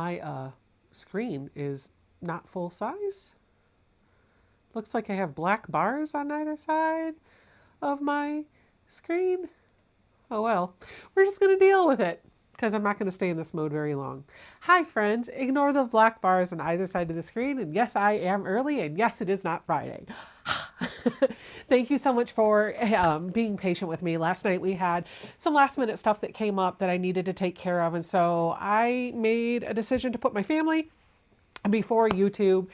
my screen is not full size. Looks like I have black bars on either side of my screen. Oh well, we're just going to deal with it because I'm not going to stay in this mode very long. Hi friends, ignore the black bars on either side of the screen. And yes, I am early, and yes, it is not Friday. Thank you so much for being patient with me. Last night we had some last minute stuff that came up that I needed to take care of. And so I made a decision to put my family before YouTube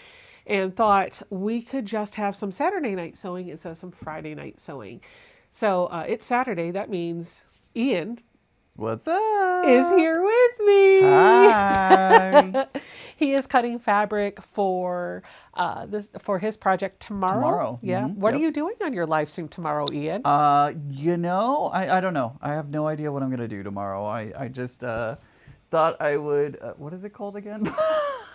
and thought we could just have some Saturday night sewing instead of some Friday night sewing. So it's Saturday. That means Ian What's up? is here with me. Hi. He is cutting fabric for for his project tomorrow. Yeah. What are you doing on your live stream tomorrow, Ian? I don't know. I have no idea what I'm gonna do tomorrow. I just thought I would. What is it called again?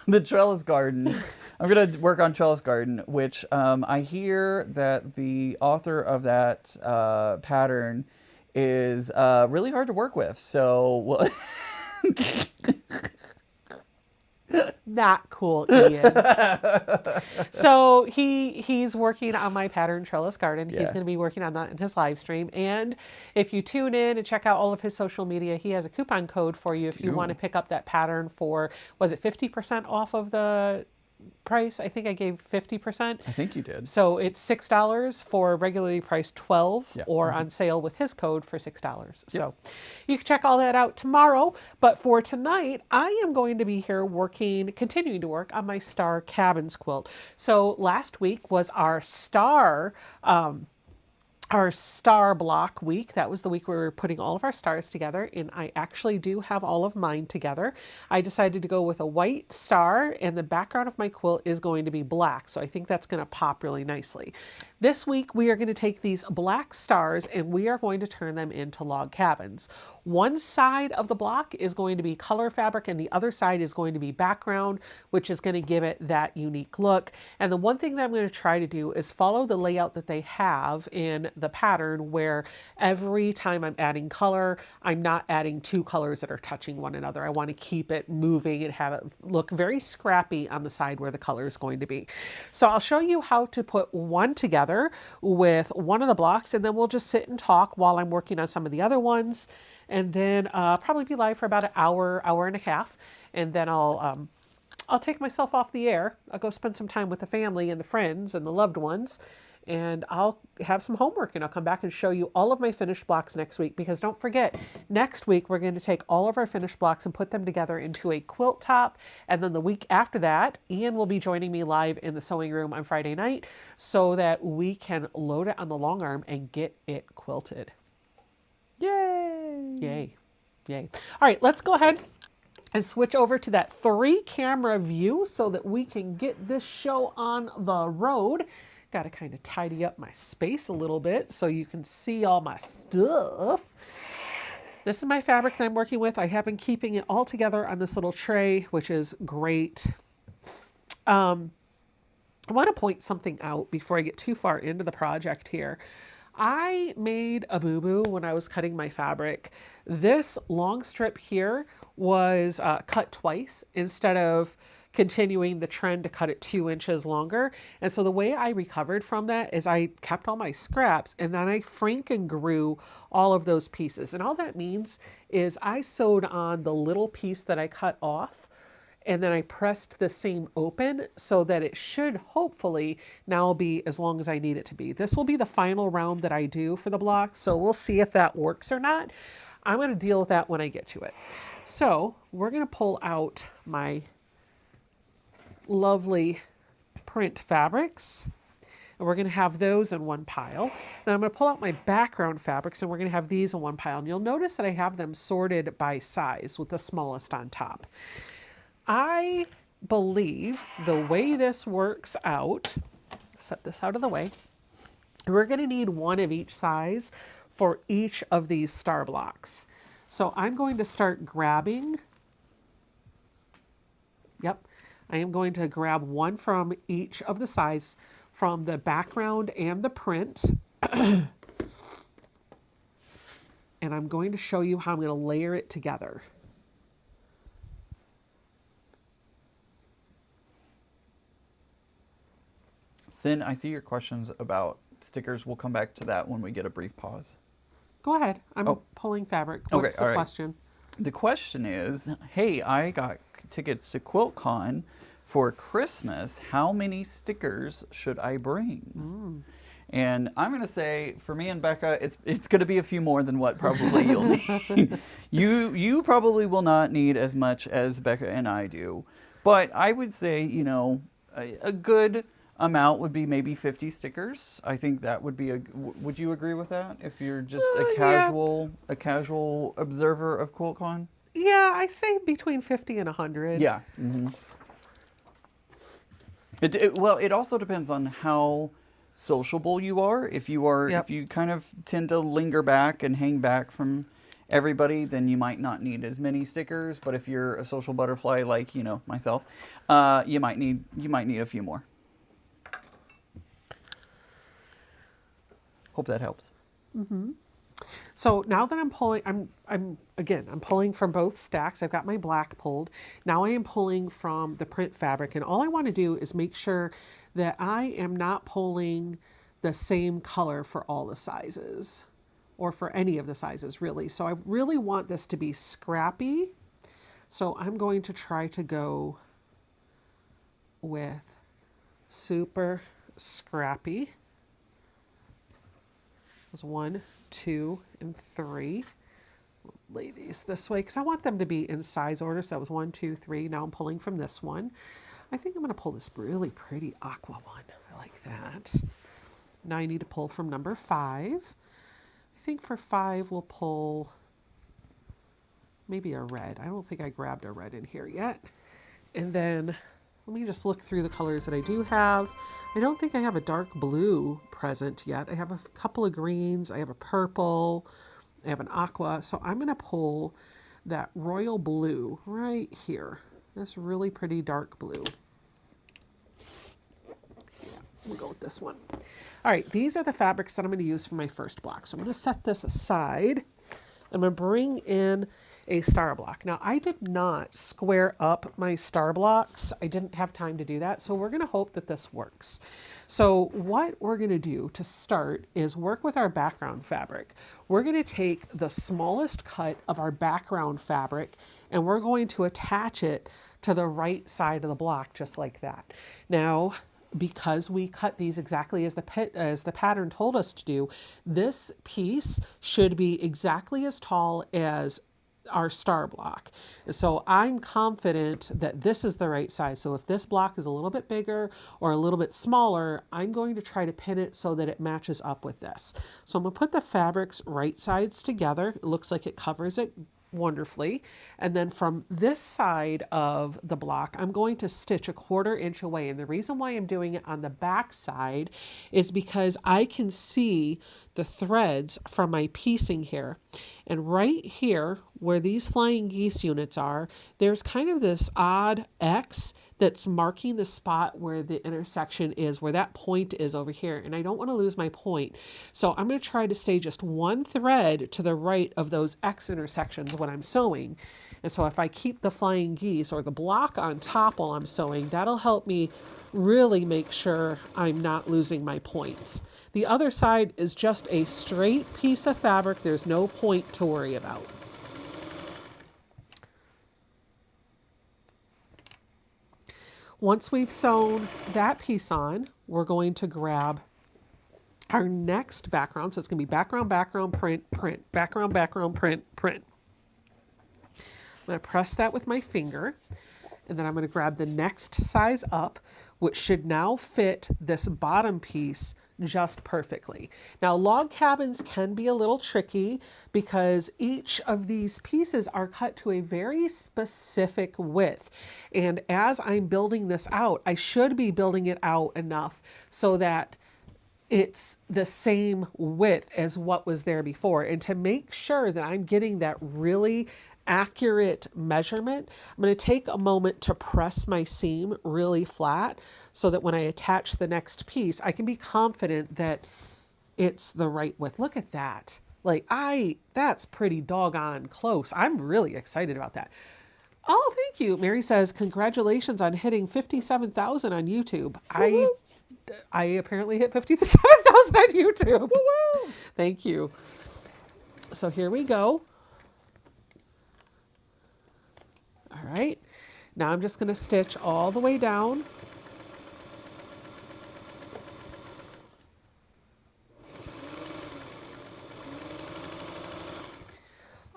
The trellis garden. I'm gonna work on trellis garden, which I hear that the author of that pattern is really hard to work with. So, well, not cool, Ian. So he's working on my pattern trellis garden. He's going to be working on that in his live stream. And if you tune in and check out all of his social media, he has a coupon code for you if you want to pick up that pattern for, was it 50% off of the price? I think I gave 50%. I think you did. So it's $6 for regularly priced $12, or on sale with his code for $6. So you can check all that out tomorrow. But for tonight, I am going to be here continuing to work on my Star Cabins quilt. So last week was our star block week. That was the week we were putting all of our stars together, and I actually do have all of mine together. I decided to go with a white star, and the background of my quilt is going to be black, so I think that's going to pop really nicely. This week we are going to take these black stars and we are going to turn them into log cabins. One side of the block is going to be color fabric and the other side is going to be background, which is going to give it that unique look. And the one thing that I'm going to try to do is follow the layout that they have in the pattern, where every time I'm adding color, I'm not adding two colors that are touching one another. I want to keep it moving and have it look very scrappy on the side where the color is going to be. So I'll show you how to put one together with one of the blocks, and then we'll just sit and talk while I'm working on some of the other ones, and then probably be live for about an hour, hour and a half, and then I'll take myself off the air. I'll go spend some time with the family and the friends and the loved ones, and I'll have some homework, and I'll come back and show you all of my finished blocks next week, because don't forget, next week we're going to take all of our finished blocks and put them together into a quilt top, and then the week after that, Ian will be joining me live in the sewing room on Friday night so that we can load it on the long arm and get it quilted. Yay! Yay. Yay. All right, let's go ahead and switch over to that 3-camera view so that we can get this show on the road. Got to kind of tidy up my space a little bit so you can see all my stuff. This is my fabric that I'm working with. I have been keeping it all together on this little tray, which is great. I want to point something out before I get too far into the project here. I made a boo-boo when I was cutting my fabric. This long strip here was cut twice instead of continuing the trend to cut it 2 inches longer. And so the way I recovered from that is I kept all my scraps and then I frank and grew all of those pieces. And all that means is I sewed on the little piece that I cut off, and then I pressed the seam open so that it should hopefully now be as long as I need it to be. This will be the final round that I do for the block, so we'll see if that works or not. I'm going to deal with that when I get to it. So we're going to pull out my lovely print fabrics, and we're going to have those in one pile. Then I'm going to pull out my background fabrics, and we're going to have these in one pile. And you'll notice that I have them sorted by size with the smallest on top. I believe the way this works out, set this out of the way, we're going to need one of each size for each of these star blocks. So I'm going to start grabbing, I am going to grab one from each of the size, from the background and the print. And I'm going to show you how I'm going to layer it together. Sin, I see your questions about stickers. We'll come back to that when we get a brief pause. Go ahead. I'm Oh. pulling fabric. Okay, What's the all right. question? The question is, hey, I got tickets to QuiltCon for Christmas. How many stickers should I bring? And I'm going to say, for me and Becca, it's going to be a few more than what probably you'll need. You probably will not need as much as Becca and I do. But I would say, you know, a good amount would be maybe 50 stickers. I think that would be would you agree with that if you're just Yeah. a casual observer of QuiltCon? Yeah, I say between 50 and 100. Yeah. Well, it also depends on how sociable you are. If you kind of tend to linger back and hang back from everybody, then you might not need as many stickers. But if you're a social butterfly like, you know, myself, you might need a few more. Hope that helps. So now that I'm pulling, I'm pulling from both stacks. I've got my black pulled. Now I am pulling from the print fabric, and all I want to do is make sure that I am not pulling the same color for all the sizes, or for any of the sizes really. So I really want this to be scrappy. So I'm going to try to go with super scrappy. There's 1, 2, and 3. Lay these this way because I want them to be in size order. So that was 1, 2, 3. Now I'm pulling from this one. I think I'm going to pull this really pretty aqua one. I like that. Now I need to pull from number 5. I think for 5 we'll pull maybe a red. I don't think I grabbed a red in here yet. And then let me just look through the colors that I do have. I don't think I have a dark blue present yet. I have a couple of greens. I have a purple. I have an aqua. So I'm going to pull that royal blue right here. This really pretty dark blue. Yeah, we'll go with this one. All right, these are the fabrics that I'm going to use for my first block. So I'm going to set this aside. I'm going to bring in a star block. Now, I did not square up my star blocks. I didn't have time to do that. So we're going to hope that this works. So what we're going to do to start is work with our background fabric. We're going to take the smallest cut of our background fabric and we're going to attach it to the right side of the block just like that. Now, because we cut these exactly as the pattern told us to do, this piece should be exactly as tall as our star block. So I'm confident that this is the right size. So if this block is a little bit bigger or a little bit smaller, I'm going to try to pin it so that it matches up with this. So I'm going to put the fabrics right sides together. It looks like it covers it wonderfully. And then from this side of the block, I'm going to stitch 1/4 inch away. And the reason why I'm doing it on the back side is because I can see the threads from my piecing here. And right here, where these flying geese units are, there's kind of this odd X that's marking the spot where the intersection is, where that point is over here. And I don't want to lose my point. So I'm going to try to stay just one thread to the right of those X intersections when I'm sewing. And so if I keep the flying geese or the block on top while I'm sewing, that'll help me really make sure I'm not losing my points. The other side is just a straight piece of fabric. There's no point to worry about. Once we've sewn that piece on, we're going to grab our next background. So it's going to be background, background, print, print, background, background, print, print. I'm going to press that with my finger, and then I'm going to grab the next size up, which should now fit this bottom piece just perfectly. Now, log cabins can be a little tricky because each of these pieces are cut to a very specific width. And as I'm building this out, I should be building it out enough so that it's the same width as what was there before. And to make sure that I'm getting that really accurate measurement, I'm going to take a moment to press my seam really flat so that when I attach the next piece, I can be confident that it's the right width. Look at that. That's pretty doggone close. I'm really excited about that. Oh, thank you. Mary says, congratulations on hitting 57,000 on YouTube. I apparently hit 57,000 on YouTube. Woo-woo! Thank you. So here we go. All right. Now I'm just going to stitch all the way down.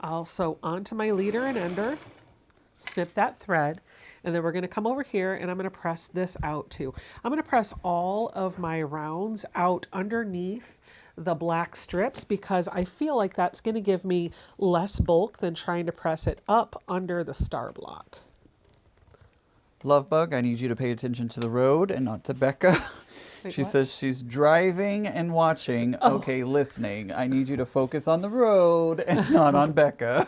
Also onto my leader and ender, snip that thread, and then we're going to come over here and I'm going to press this out too. I'm going to press all of my rounds out underneath the black strips because I feel like that's going to give me less bulk than trying to press it up under the star block. Lovebug, I need you to pay attention to the road and not to Becca. Wait, She what? says she's driving and watching. Oh. Okay, listening. I need you to focus on the road and not on Becca.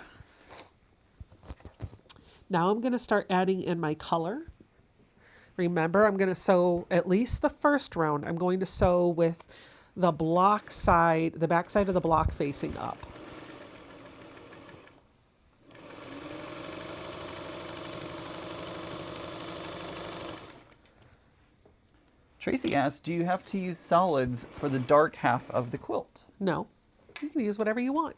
Now I'm going to start adding in my color. Remember, I'm going to sew at least the first round. I'm going to sew with the block side, the back side of the block facing up. Tracy asked, do you have to use solids for the dark half of the quilt? No, you can use whatever you want.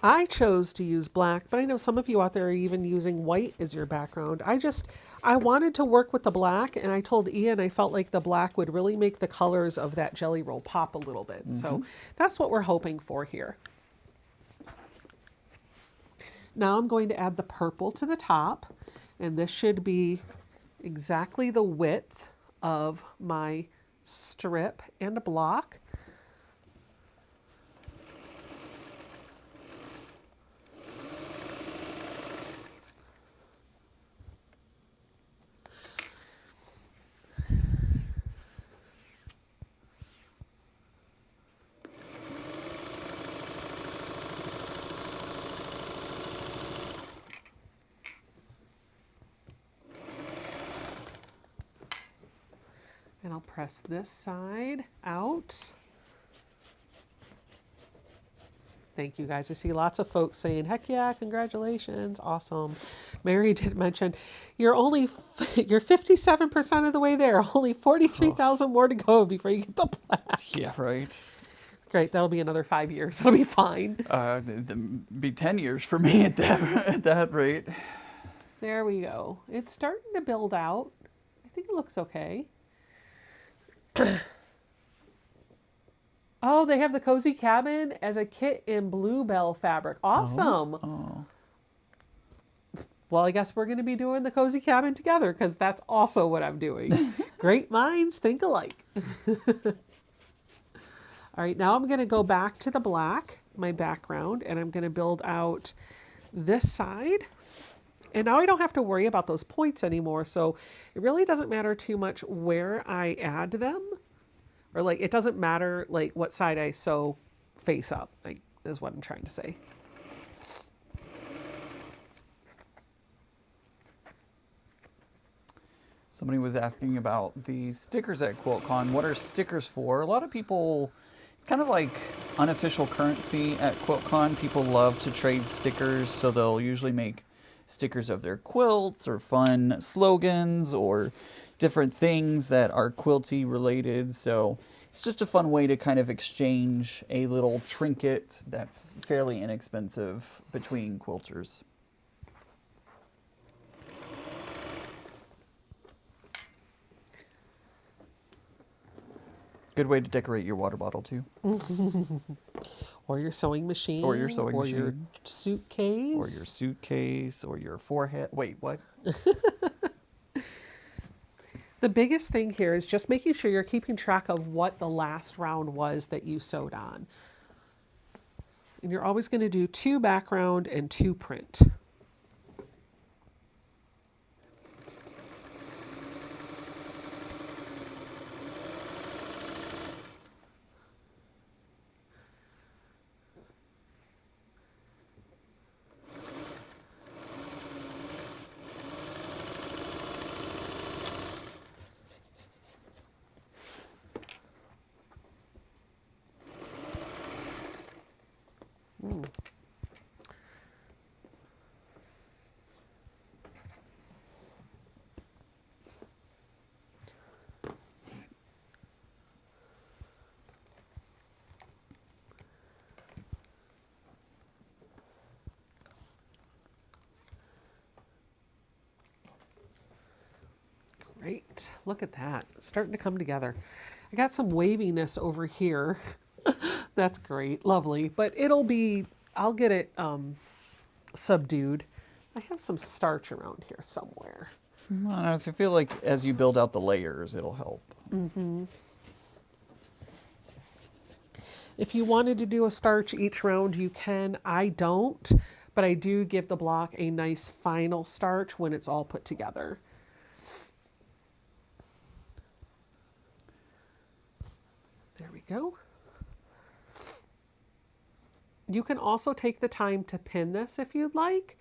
I chose to use black, but I know some of you out there are even using white as your background. I wanted to work with the black, and I told Ian I felt like the black would really make the colors of that jelly roll pop a little bit. So that's what we're hoping for here. Now I'm going to add the purple to the top, and this should be exactly the width of my strip and block. And I'll press this side out. Thank you guys. I see lots of folks saying, heck yeah, congratulations, awesome. Mary did mention, you're 57% of the way there, only 43,000 more to go before you get the black. Yeah, right. Great, that'll be another 5 years, it'll be fine. It'd be 10 years for me at that rate. There we go. It's starting to build out. I think it looks okay. Oh, they have the cozy cabin as a kit in bluebell fabric. Awesome. Oh. Well, I guess we're going to be doing the cozy cabin together because that's also what I'm doing. Great minds think alike. All right, now I'm going to go back to the black, my background, and I'm going to build out this side. And now I don't have to worry about those points anymore. So it really doesn't matter too much where I add them. Or like, it doesn't matter like what side I sew face up, like, is what I'm trying to say. Somebody was asking about the stickers at QuiltCon. What are stickers for? A lot of people, it's kind of like unofficial currency at QuiltCon. People love to trade stickers, so they'll usually make stickers of their quilts or fun slogans or different things that are quilty related. So it's just a fun way to kind of exchange a little trinket that's fairly inexpensive between quilters. Good way to decorate your water bottle too. Or your sewing machine. Or your sewing or your machine. suitcase. Or your suitcase, or your forehead. Wait, what? The biggest thing here is just making sure you're keeping track of what the last round was that you sewed on. And you're always going to do 2 background and 2 print. right, look at that. It's starting to come together. I got some waviness over here. That's great, lovely. But I'll get it subdued. I have some starch around here somewhere. I feel like as you build out the layers, it'll help. If you wanted to do a starch each round, you can. I don't, but I do give the block a nice final starch when it's all put together. There we go. You can also take the time to pin this if you'd like.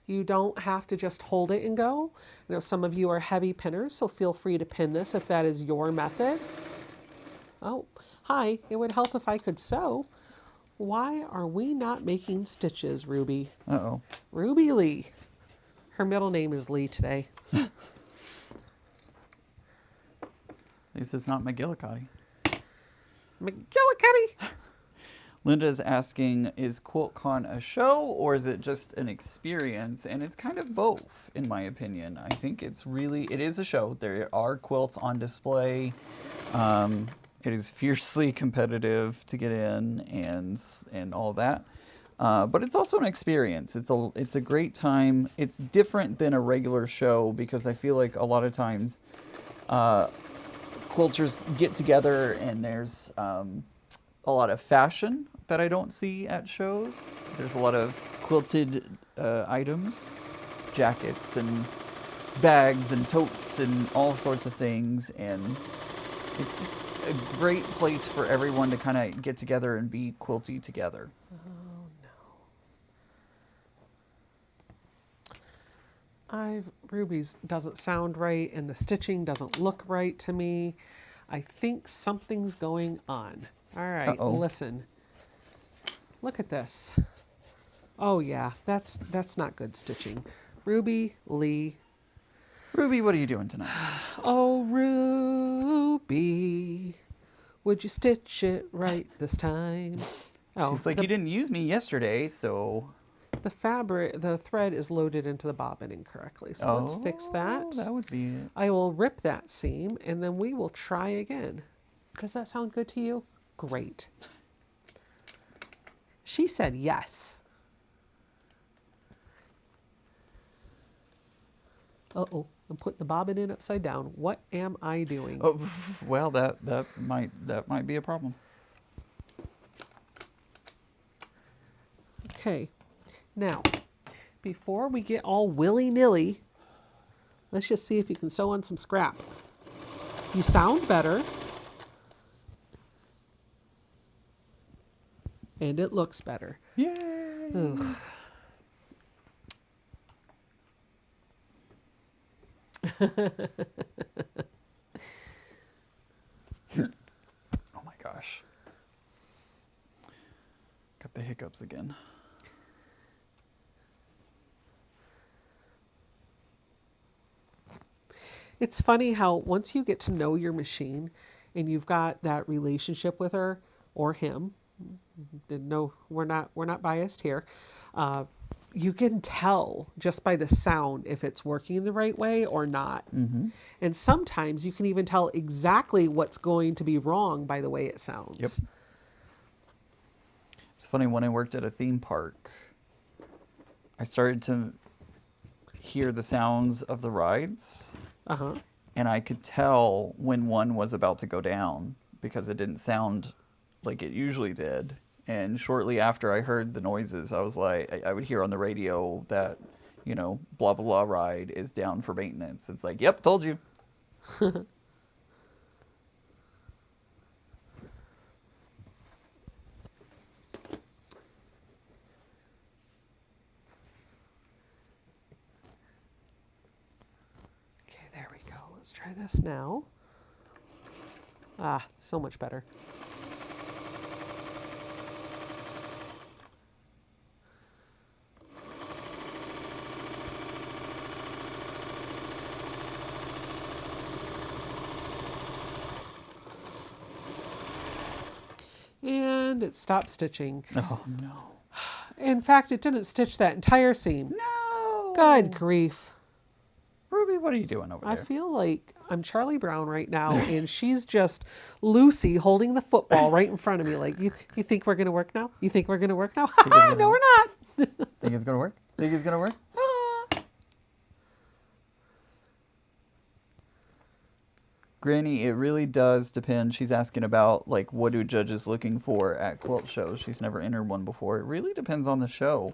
You don't have to just hold it and go. I know some of you are heavy pinners, so feel free to pin this if that is your method. Oh, hi, it would help if I could sew. Why are we not making stitches, Ruby? Uh-oh. Ruby Lee. Her middle name is Lee today. At least it's not McGillicuddy. McGillicuddy. Linda is asking, is QuiltCon a show or is it just an experience? And it's kind of both, in my opinion. I think it is a show. There are quilts on display. It is fiercely competitive to get in and all that. But it's also an experience. It's a great time. It's different than a regular show because I feel like a lot of times quilters get together and there's a lot of fashion that I don't see at shows. There's a lot of quilted items, jackets and bags and totes and all sorts of things, and it's just a great place for everyone to kind of get together and be quilty together. Ruby's doesn't sound right and the stitching doesn't look right to me. I think something's going on. All right, listen. Look at this. Oh yeah, that's not good stitching. Ruby Lee. Ruby, what are you doing tonight? Oh, Ruby, would you stitch it right this time? Oh, She's like, you didn't use me yesterday, so... The thread is loaded into the bobbin incorrectly, so let's fix that. That would be it. I will rip that seam, and then we will try again. Does that sound good to you? Great. She said yes. Uh-oh, I'm putting the bobbin in upside down. What am I doing? Oh, well, that might be a problem. Okay, now, before we get all willy-nilly, let's just see if you can sew on some scrap. You sound better. And it looks better. Yay! Ugh. Oh my gosh. Got the hiccups again. It's funny how once you get to know your machine and you've got that relationship with her or him, no, we're not biased here. You can tell just by the sound if it's working the right way or not. Mm-hmm. And sometimes you can even tell exactly what's going to be wrong by the way it sounds. Yep. It's funny, when I worked at a theme park, I started to hear the sounds of the rides. Uh-huh. And I could tell when one was about to go down because it didn't sound like it usually did. And shortly after I heard the noises, I was like, I would hear on the radio that, you know, blah, blah, blah ride is down for maintenance. It's like, yep, told you. Okay, there we go. Let's try this now. Ah, so much better. And it stopped stitching. Oh, no. In fact, it didn't stitch that entire seam. No! Good grief. Ruby, what are you doing over I there? feel like I'm Charlie Brown right now, and she's just Lucy holding the football right in front of me. Like, you think we're gonna work now? You think we're gonna work now? Ha Think it's ha! gonna No, work? we're not. Think it's gonna work? Think it's gonna work? Ah. Granny, it really does depend. She's asking about like what do judges looking for at quilt shows. She's never entered one before. It really depends on the show.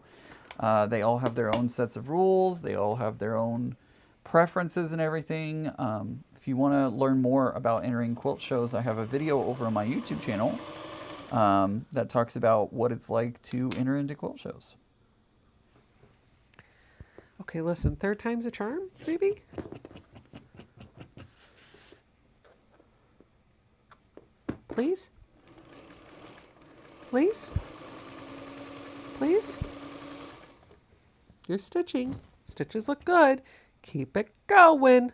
They all have their own sets of rules. They all have their own preferences and everything. If you want to learn more about entering quilt shows, I have a video over on my YouTube channel that talks about what it's like to enter into quilt shows. Okay, listen. Third time's a charm, maybe. Please? Please? Please? You're stitching. Stitches look good. Keep it going.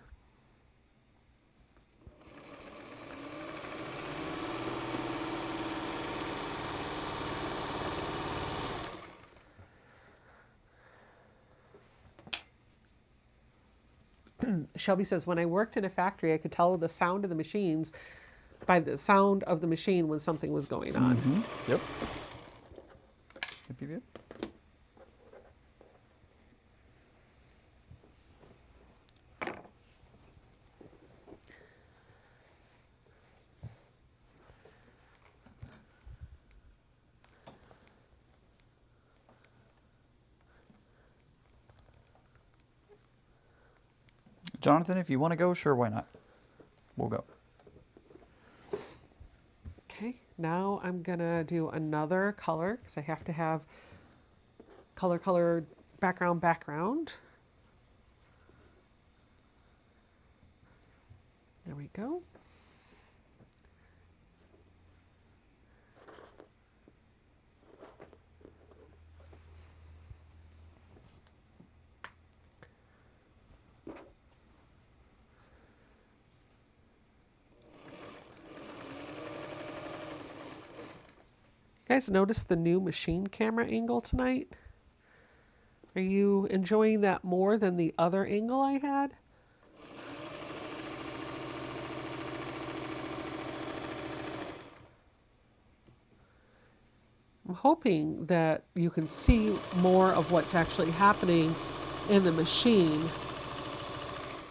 Shelby says, when I worked in a factory, I could tell the sound of the machines by the sound of the machine when something was going on. Yep. Yep, yep, yep. Jonathan, if you want to go, sure, why not? We'll go. Okay, now I'm gonna do another color because I have to have color, background. There we go. You guys notice the new machine camera angle tonight? Are you enjoying that more than the other angle I had? I'm hoping that you can see more of what's actually happening in the machine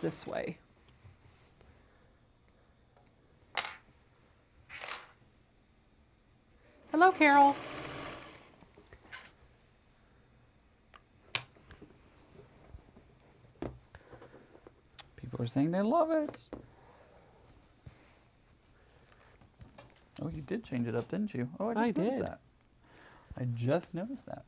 this way. Hello, Carol. People are saying they love it. Oh, you did change it up, didn't you? Oh, I just noticed did. that. I just noticed that.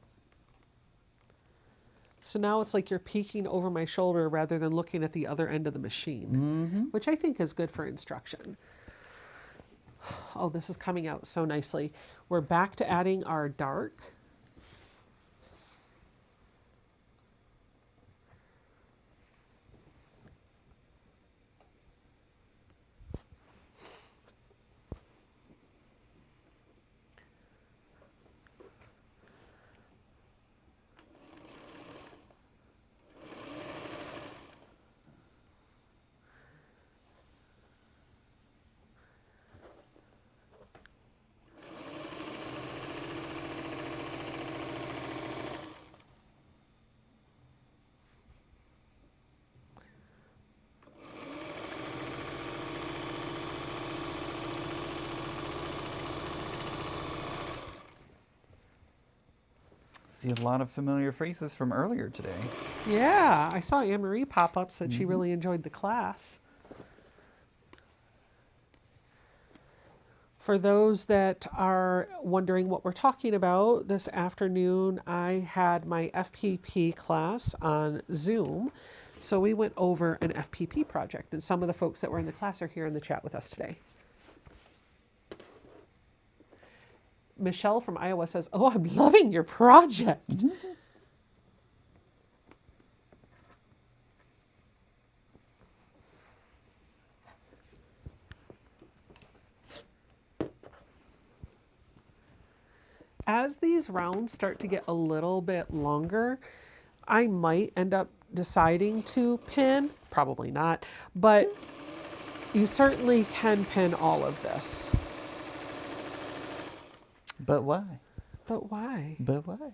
So now it's like you're peeking over my shoulder rather than looking at the other end of the machine, which I think is good for instruction. Oh, this is coming out so nicely. We're back to adding our dark. See a lot of familiar faces from earlier today. Yeah, I saw Anne Marie pop up, said she really enjoyed the class. For those that are wondering what we're talking about, this afternoon I had my FPP class on Zoom. So we went over an FPP project, and some of the folks that were in the class are here in the chat with us today. Michelle from Iowa says, "Oh, I'm loving your project." As these rounds start to get a little bit longer, I might end up deciding to pin, probably not, but you certainly can pin all of this. But why? But why? But why?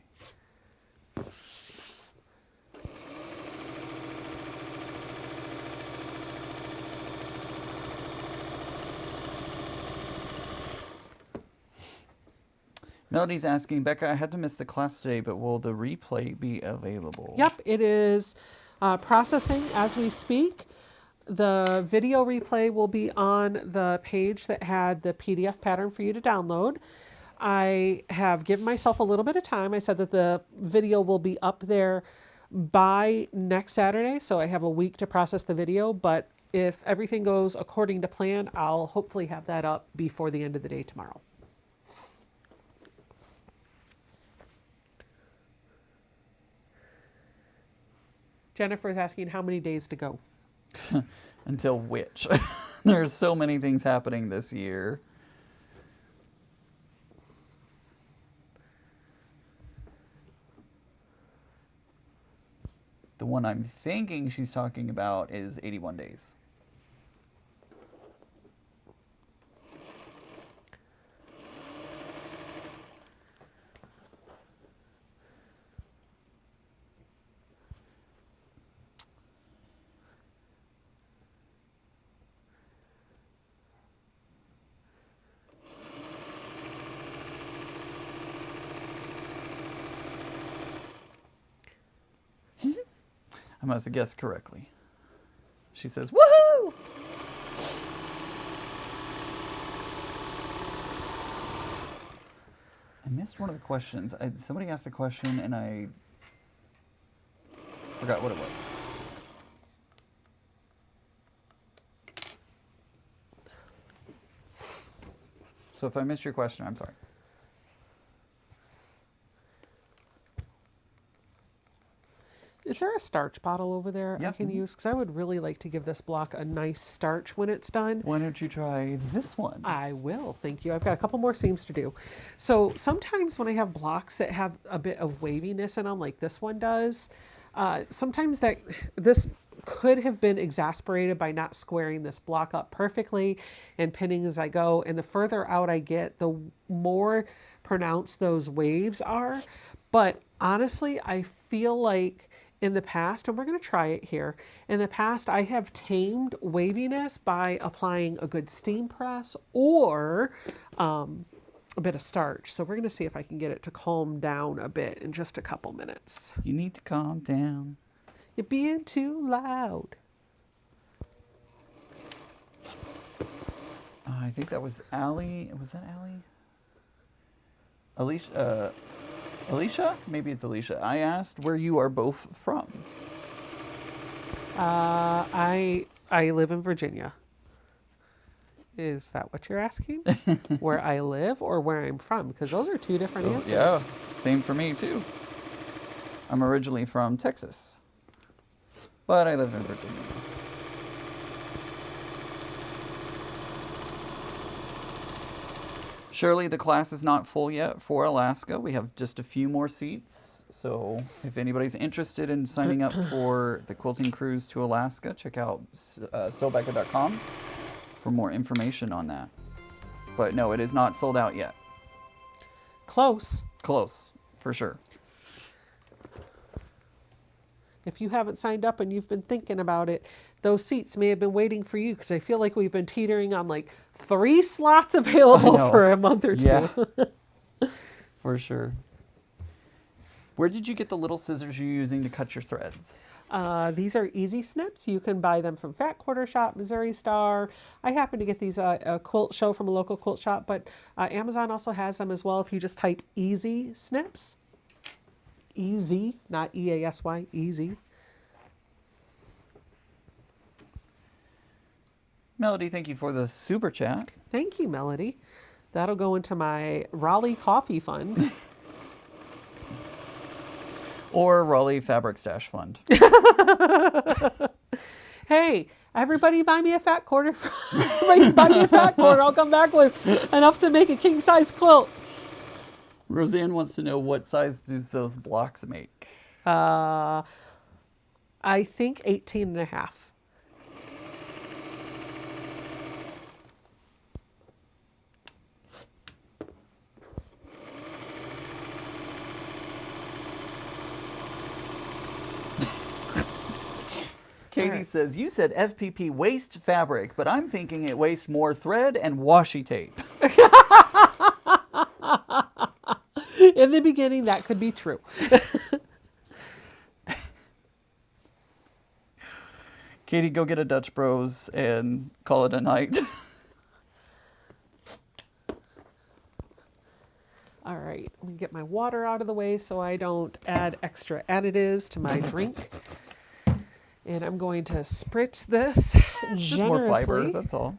Melody's asking, Becca, I had to miss the class today, but will the replay be available? Yep, it is processing as we speak. The video replay will be on the page that had the PDF pattern for you to download. I have given myself a little bit of time. I said that the video will be up there by next Saturday, so I have a week to process the video, but if everything goes according to plan, I'll hopefully have that up before the end of the day tomorrow. Jennifer is asking how many days to go. Until which? There's so many things happening this year. The one I'm thinking she's talking about is 81 days. I must have guessed correctly. She says, woohoo! I missed one of the questions. Somebody asked a question and I forgot what it was. So if I missed your question, I'm sorry. Is there a starch bottle over there I Yeah. can use? Because I would really like to give this block a nice starch when it's done. Why don't you try this one? I will, thank you. I've got a couple more seams to do. So sometimes when I have blocks that have a bit of waviness in them, like this one does, sometimes this could have been exasperated by not squaring this block up perfectly and pinning as I go. And the further out I get, the more pronounced those waves are. But honestly, I feel like in the past, and we're going to try it here, in the past I have tamed waviness by applying a good steam press or a bit of starch. So we're going to see if I can get it to calm down a bit in just a couple minutes. You need to calm down. You're being too loud. I think that was Allie. Was that Allie? Alicia? Maybe it's Alicia. I asked where you are both from. I live in Virginia. Is that what you're asking? Where I live or where I'm from? Because those are two different answers. Yeah, same for me too. I'm originally from Texas, but I live in Virginia. Surely the class is not full yet for Alaska. We have just a few more seats. So if anybody's interested in signing up for the quilting cruise to Alaska, check out sewbecca.com for more information on that. But no, it is not sold out yet. Close. Close, for sure. If you haven't signed up and you've been thinking about it, those seats may have been waiting for you because I feel like we've been teetering on like 3 slots available for a month or two. Yeah, for sure. Where did you get the little scissors you're using to cut your threads? These are easy snips. You can buy them from Fat Quarter Shop, Missouri Star. I happen to get these a quilt show from a local quilt shop, but Amazon also has them as well if you just type easy snips. Easy, not E-A-S-Y, easy. Melody, thank you for the super chat. Thank you, Melody. That'll go into my Raleigh Coffee Fund. Or Raleigh Fabric Stash Fund. Hey, everybody buy me a fat quarter. Everybody buy me a fat quarter. I'll come back with enough to make a king-size quilt. Roseanne wants to know what size do those blocks make? I think 18 and a half. Katie right. says, you said FPP waste fabric, but I'm thinking it wastes more thread and washi tape. In the beginning, that could be true. Katie, go get a Dutch Bros and call it a night. All right, let me get my water out of the way so I don't add extra additives to my drink. And I'm going to spritz this It's just more fiber, generously that's all.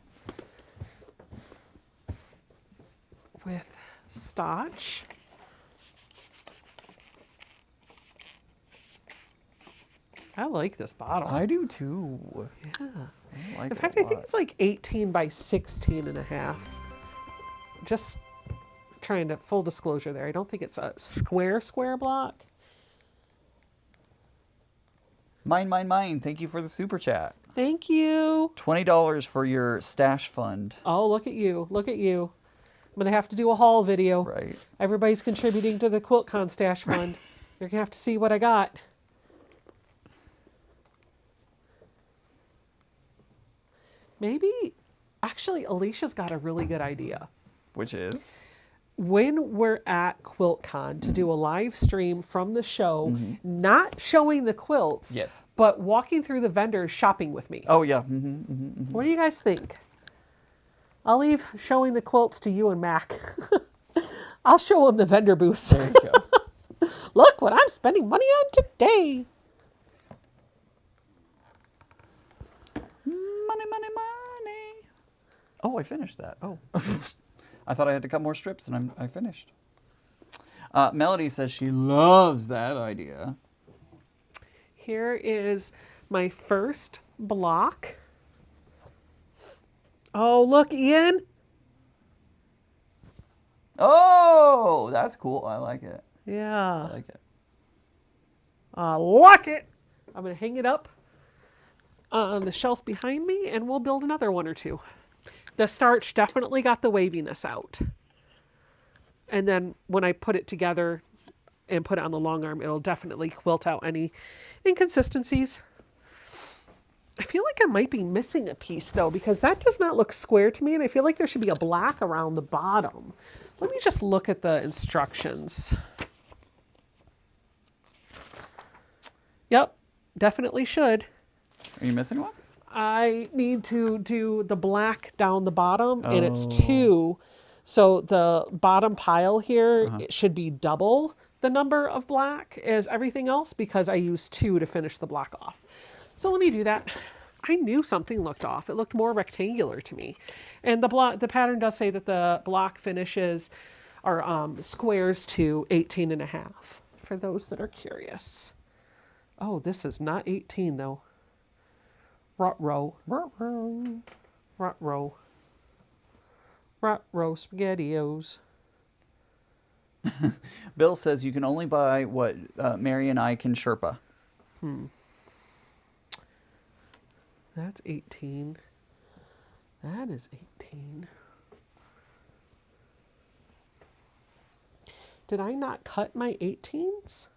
with Stotch. I like this bottle. I do too. Yeah. I like In it fact, a I think lot. it's like 18 by 16 and a half. Just trying to, full disclosure there. I don't think it's a square block. Mine. Thank you for the super chat. Thank you. $20 for your stash fund. Oh, look at you. Look at you. I'm going to have to do a haul video. Right. Everybody's contributing to the QuiltCon stash fund. You're going to have to see what I got. Maybe, actually, Alicia's got a really good idea. Which is? When we're at QuiltCon to do a live stream from the show, not showing the quilts, Yes. but walking through the vendors shopping with me. Oh, yeah. What do you guys think? I'll leave showing the quilts to you and Mac. I'll show them the vendor booths. There you go. Look what I'm spending money on today. Money. Oh, I finished that. Oh. I thought I had to cut more strips, and I finished. Melody says she loves that idea. Here is my first block. Oh, look, Ian. Oh, that's cool. I like it. Yeah. I like it. I like it. I'm going to hang it up on the shelf behind me, and we'll build another one or two. The starch definitely got the waviness out. And then when I put it together and put it on the long arm, it'll definitely quilt out any inconsistencies. I feel like I might be missing a piece though, because that does not look square to me, and I feel like there should be a black around the bottom. Let me just look at the instructions. Yep, definitely should. Are you missing one? I need to do the black down the bottom, and it's 2. So the bottom pile here, it should be double the number of black as everything else, because I used 2 to finish the block off. So let me do that. I knew something looked off. It looked more rectangular to me. And the pattern does say that the block finishes are squares to 18 and a half, for those that are curious. Oh, this is not 18 though. Rut-row. Rut-row. Rut-row. Rut-row SpaghettiOs. Bill says you can only buy what Mary and I can Sherpa. That's 18. That is 18. Did I not cut my 18s?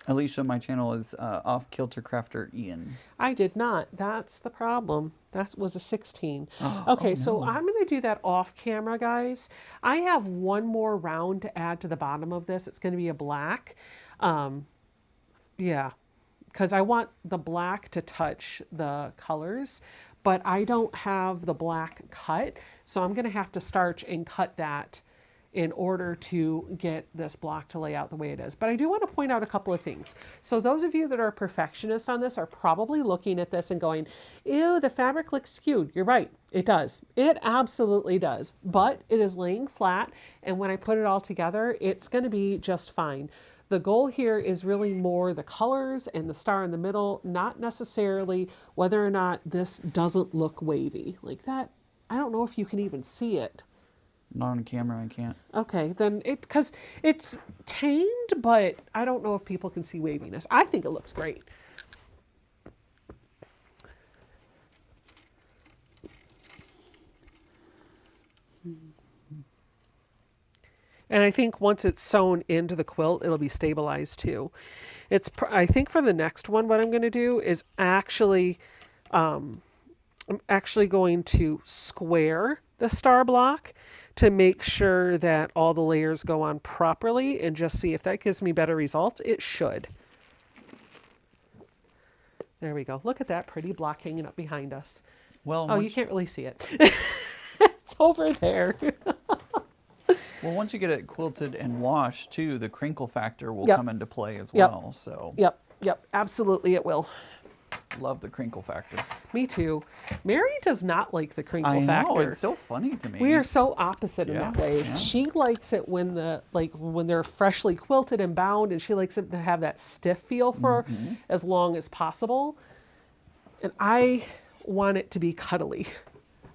Alicia, my channel is off Kilter Crafter Ian. I did not. That's the problem. That was a 16. Okay, so I'm going to do that off camera, guys. I have one more round to add to the bottom of this. It's going to be a black. Yeah, because I want the black to touch the colors, but I don't have the black cut. So I'm going to have to starch and cut that in order to get this block to lay out the way it is. But I do want to point out a couple of things. So those of you that are perfectionists on this are probably looking at this and going, ew, the fabric looks skewed. You're right, it does. It absolutely does. But it is laying flat, and when I put it all together, it's going to be just fine. The goal here is really more the colors and the star in the middle, not necessarily whether or not this doesn't look wavy. Like that, I don't know if you can even see it. Not on camera, I can't. Okay, then because it's tamed, but I don't know if people can see waviness. I think it looks great. And I think once it's sewn into the quilt, it'll be stabilized too. I think for the next one, what I'm going to do is I'm actually going to square the star block to make sure that all the layers go on properly and just see if that gives me better results. It should. There we go. Look at that pretty block hanging up behind us. Well, Oh, you can't really see it. It's over there. well, once you get it quilted and washed too, the crinkle factor will Yep. come into play as Yep. well. So Yep, absolutely it will. love the crinkle factor. Me too. Mary does not like the crinkle I know, factor. it's so funny to me. We are so opposite in Yeah, that way. yeah. She likes it when when they're freshly quilted and bound, and she likes it to have that stiff feel for as long as possible. And I want it to be cuddly.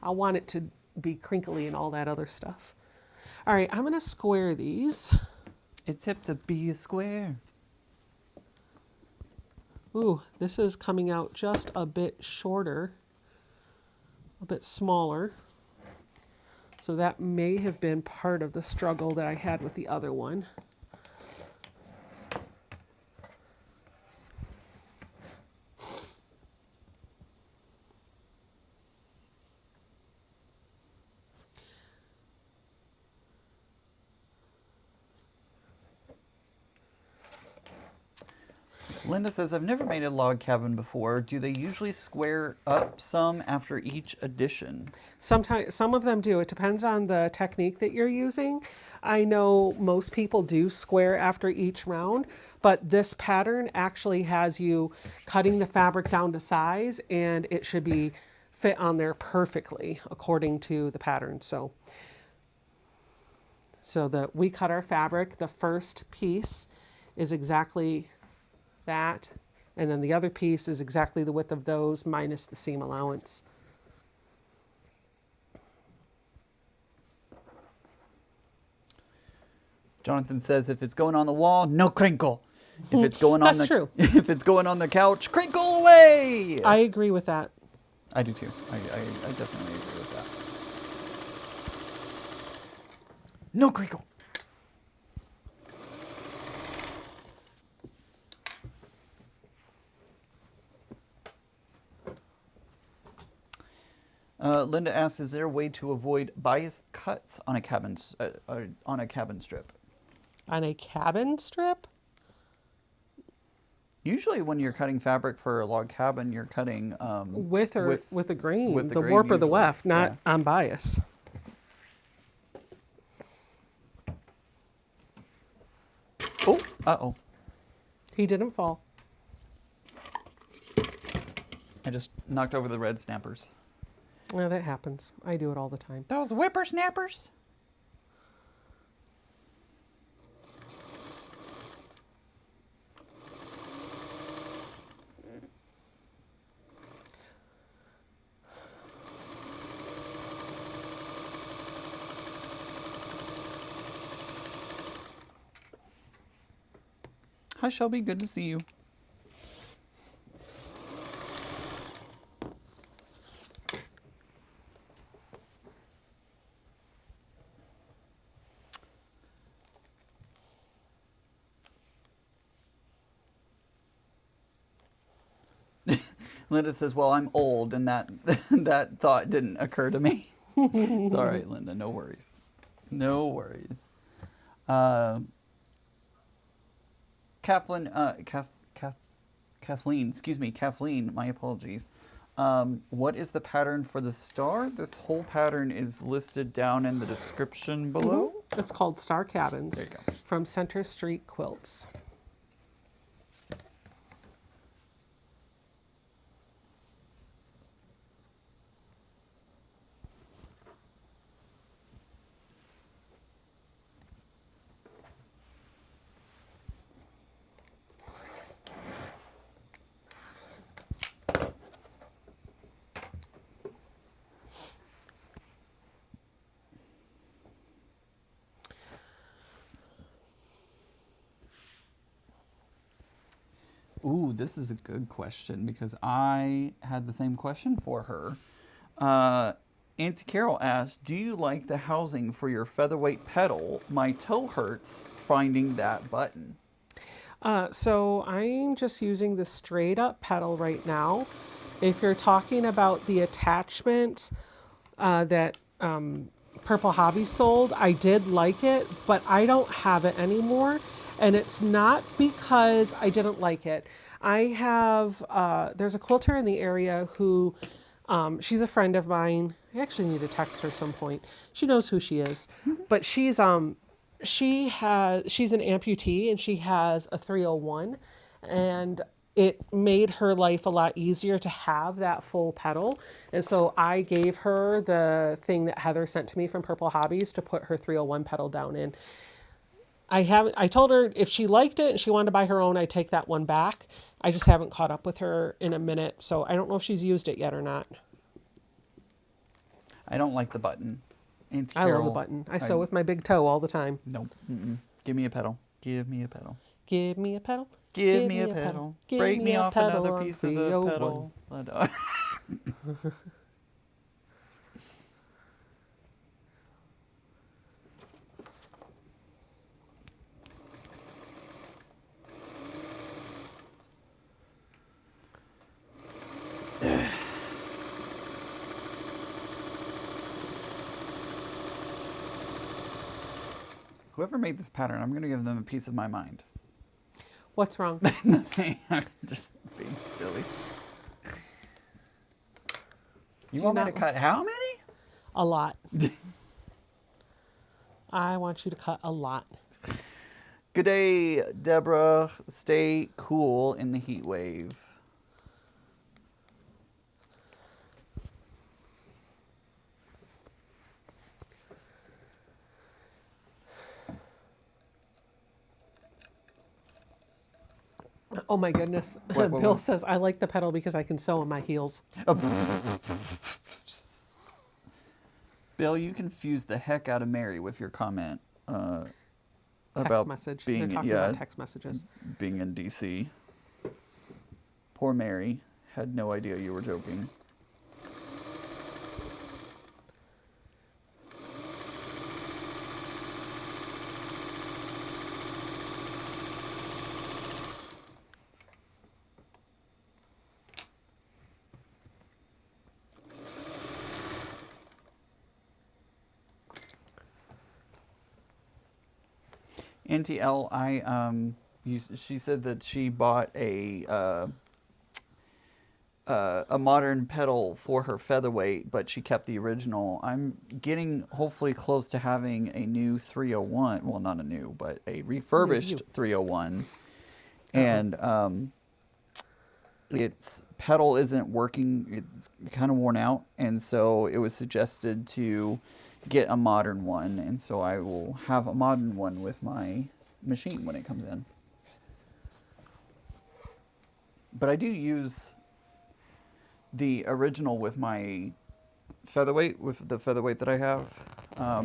I want it to be crinkly and all that other stuff. All right, I'm going to square these. It's hip to be a square. Ooh, this is coming out just a bit shorter, a bit smaller. So that may have been part of the struggle that I had with the other one. Linda says, I've never made a log cabin before. Do they usually square up some after each addition? Sometimes, some of them do. It depends on the technique that you're using. I know most people do square after each round, but this pattern actually has you cutting the fabric down to size, and it should be fit on there perfectly according to the pattern. So that we cut our fabric, the first piece is exactly that, and then the other piece is exactly the width of those minus the seam allowance. Jonathan says, if it's going on the wall, no crinkle. If it's going on That's true. If it's going on the couch, crinkle away. I agree with that. I do too. I definitely agree with that. No crinkle. Linda asks, is there a way to avoid biased cuts on a cabin strip? On a cabin strip? Usually when you're cutting fabric for a log cabin, you're cutting With the grain, with the the grain warp or the usually. weft, not Yeah. on bias. Oh, uh-oh. He didn't fall. I just knocked over the red snappers. Yeah, that happens. I do it all the time. Those whippersnappers. Hi, Shelby. Good to see you. Linda says, well, I'm old, and that that thought didn't occur to me. It's all right, Linda. No worries. No worries. Kathleen, Kathleen, my apologies. What is the pattern for the star? This whole pattern is listed down in the description below. It's called Star Cabins There you go. from Center Street Quilts. Ooh, this is a good question because I had the same question for her. Auntie Carol asked, "Do you like the housing for your featherweight pedal? My toe hurts finding that button." So I'm just using the straight up pedal right now. If you're talking about the attachment that Purple Hobby sold, I did like it, but I don't have it anymore. And it's not because I didn't like it. I have, there's a quilter in the area who, she's a friend of mine. I actually need to text her some point. She knows who she is, but she's an amputee and she has a 301, and it made her life a lot easier to have that full pedal. And so I gave her the thing that Heather sent to me from Purple Hobbies to put her 301 pedal down in. I told her if she liked it and she wanted to buy her own, I'd take that one back. I just haven't caught up with her in a minute, so I don't know if she's used it yet or not. I don't like the button. Auntie I love the Carol, button. I sew with my big toe all the time. Nope. Mm-mm. Give me a pedal. Give me a pedal. Give me a pedal. Give me a pedal. Give Break me a off pedal another on piece of the 301. pedal. Whoever made this pattern, I'm going to give them a piece of my mind. What's wrong? Nothing. I'm just being silly. You want me to cut how many? A lot. I want you to cut a lot. Good day, Deborah. Stay cool in the heat wave. Oh my goodness. What? Bill says, I like the pedal because I can sew on my heels. Bill, you confused the heck out of Mary with your comment Text about message. being They're talking about text messages. being in DC. Poor Mary had no idea you were joking. Auntie L, she said that she bought a modern pedal for her featherweight, but she kept the original. I'm getting hopefully close to having a new 301. Well, not a new, but a refurbished 301. And its pedal isn't working. It's kind of worn out, and so it was suggested to get a modern one, and so I will have a modern one with my machine when it comes in. But I do use the original with my featherweight, with the featherweight that I have,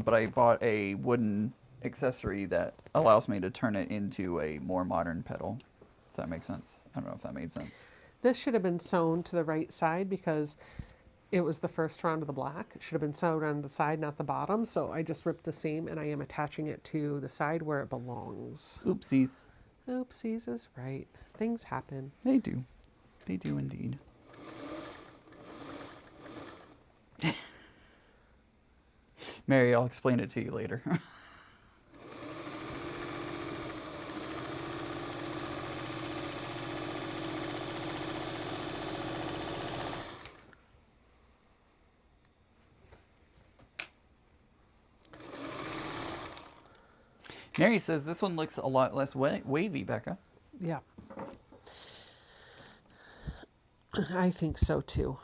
but I bought a wooden accessory that allows me to turn it into a more modern pedal, if that makes sense. I don't know if that made sense. This should have been sewn to the right side because it was the first round of the black. It should have been sewn on the side, not the bottom. So I just ripped the seam and I am attaching it to the side where it belongs. Oopsies. Oopsies is right. Things happen. They do. They do indeed. Mary, I'll explain it to you later. Mary says this one looks a lot less wavy, Becca. Yeah. I think so too.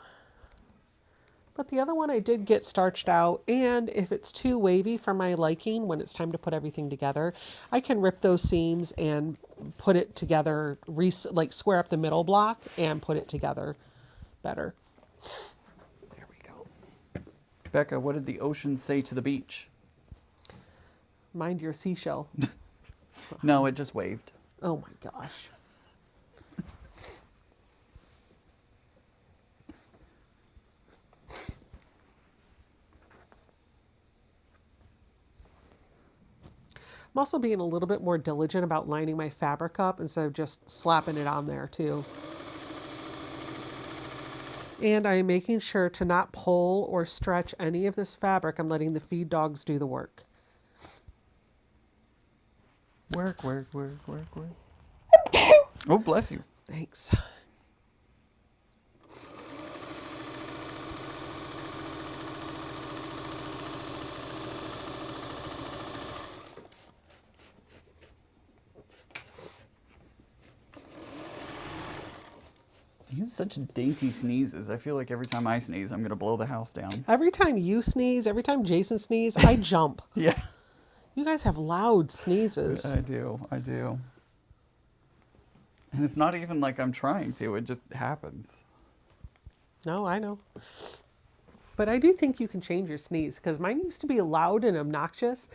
But the other one I did get starched out, and if it's too wavy for my liking when it's time to put everything together, I can rip those seams and put it together, like square up the middle block and put it together better. There we go. Becca, what did the ocean say to the beach? Mind your seashell. No, it just waved. Oh my gosh. I'm also being a little bit more diligent about lining my fabric up instead of just slapping it on there too. And I'm making sure to not pull or stretch any of this fabric. I'm letting the feed dogs do the work. Work, work, work, work, work. Oh, bless you. Thanks. You have such dainty sneezes. I feel like every time I sneeze, I'm going to blow the house down. Every time you sneeze, every time Jason sneezes, I jump. Yeah. You guys have loud sneezes. I do. I do. And it's not even like I'm trying to. It just happens. No, I know. But I do think you can change your sneeze because mine used to be loud and obnoxious.